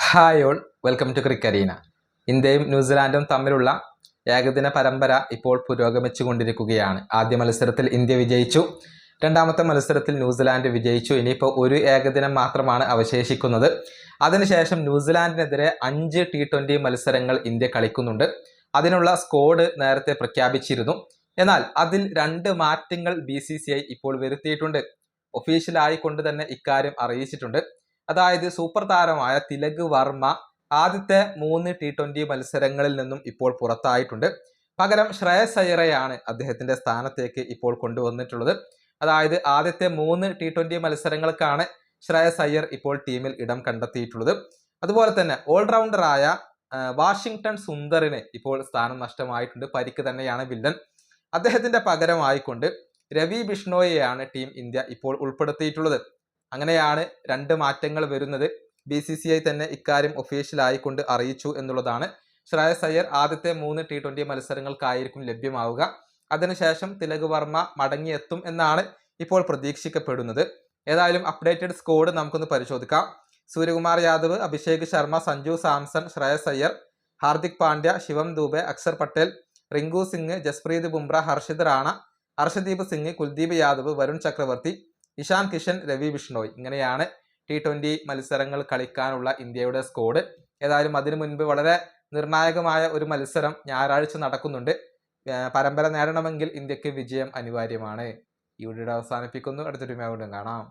Hi all, welcome to Crickarena. ഇന്ത്യയും ന്യൂസിലാൻഡും തമ്മിലുള്ള ഏകദിന പരമ്പര ഇപ്പോൾ പുരോഗമിച്ചു കൊണ്ടിരിക്കുകയാണ്. ആദ്യ മത്സരത്തിൽ ഇന്ത്യ വിജയിച്ചു, രണ്ടാമത്തെ മത്സരത്തിൽ ന്യൂസിലാൻഡ് വിജയിച്ചു. ഇനിയിപ്പോൾ ഒരു ഏകദിനം മാത്രമാണ് അവശേഷിക്കുന്നത്. അതിനുശേഷം ന്യൂസിലാൻഡിനെതിരെ 5 T20 മത്സരങ്ങൾ ഇന്ത്യ കളിക്കുന്നുണ്ട്. അതിനുള്ള സ്ക്വാഡ് നേരത്തെ പ്രഖ്യാപിച്ചിരുന്നു. എന്നാൽ അതിൽ 2 മാറ്റങ്ങൾ BCCI ഇപ്പോൾ വരുത്തിയിട്ടുണ്ട്. ഒഫീഷ്യലായി കൊണ്ട് തന്നെ ഇക്കാര്യം അറിയിച്ചിട്ടുണ്ട്. അതായത് സൂപ്പർ താരമായ തിലക് വർമ്മ ആദ്യത്തെ 3 T20 മത്സരങ്ങളിൽ നിന്നും ഇപ്പോൾ പുറത്തായിട്ടുണ്ട്. പകരം ശ്രേയസ് അയ്യരെയാണ് അദ്ദേഹത്തിന്റെ സ്ഥാനത്തേക്ക് ഇപ്പോൾ കൊണ്ടുവന്നിട്ടുള്ളത്. അതായത് ആദ്യത്തെ 3 T20 മത്സരങ്ങൾക്കാണ് ശ്രേയസ് അയ്യർ ഇപ്പോൾ ടീമിൽ ഇടം കണ്ടെത്തിയിട്ടുള്ളത്. അതുപോലെ തന്നെ ഓൾറൗണ്ടറായ വാഷിംഗ്ടൺ സുന്ദറിന് ഇപ്പോൾ സ്ഥാനം നഷ്ടമായിട്ടുണ്ട്. പരിക്ക് തന്നെയാണ് വില്ലൻ. അദ്ദേഹത്തിന്റെ പകരമായിക്കൊണ്ട് രവി ബിഷ്ണോയെയാണ് ടീം ഇന്ത്യ ഇപ്പോൾ ഉൾപ്പെടുത്തിയിട്ടുള്ളത്. അങ്ങനെയാണ് 2 മാറ്റങ്ങൾ വരുന്നത്. BCCI തന്നെ ഇക്കാര്യം ഒഫീഷ്യലായിക്കൊണ്ട് അറിയിച്ചു എന്നുള്ളതാണ്. ശ്രേയസ് അയ്യർ ആദ്യത്തെ 3 T20 മത്സരങ്ങൾക്കായിരിക്കും ലഭ്യമാവുക. അതിനുശേഷം തിലക് വർമ്മ മടങ്ങിയെത്തും എന്നാണ് ഇപ്പോൾ പ്രതീക്ഷിക്കപ്പെടുന്നത്. ഏതായാലും അപ്ഡേറ്റഡ് സ്ക്വാഡ് നമുക്കൊന്ന് പരിശോധിക്കാം. സൂര്യകുമാർ യാദവ്, അഭിഷേക് ശർമ്മ, സഞ്ജു സാംസൺ, ശ്രേയസ് അയ്യർ, ഹാർദിക് പാണ്ഡ്യ, ശിവം ദൂബെ, അക്ഷർ പട്ടേൽ, റിങ്കു സിംഗ്, ജസ്പ്രീത് ബുംറ, ഹർഷിത് റാണ, ഹർഷദീപ് സിംഗ്, കുൽദീപ് യാദവ്, വരുൺ ചക്രവർത്തി, ഇഷാൻ കിഷൻ, രവി ബിഷ്ണോയ്. ഇങ്ങനെയാണ് T20 മത്സരങ്ങൾ കളിക്കാനുള്ള ഇന്ത്യയുടെ സ്ക്വാഡ്. ഏതായാലും അതിനു മുൻപ് വളരെ നിർണായകമായ ഒരു മത്സരം ഞായറാഴ്ച നടക്കുന്നുണ്ട്. പരമ്പര നേടണമെങ്കിൽ ഇന്ത്യക്ക് വിജയം അനിവാര്യമാണ്. ഈ വീഡിയോ അവസാനിപ്പിക്കുന്നു. അടുത്തൊരു വീണ്ടും കാണാം.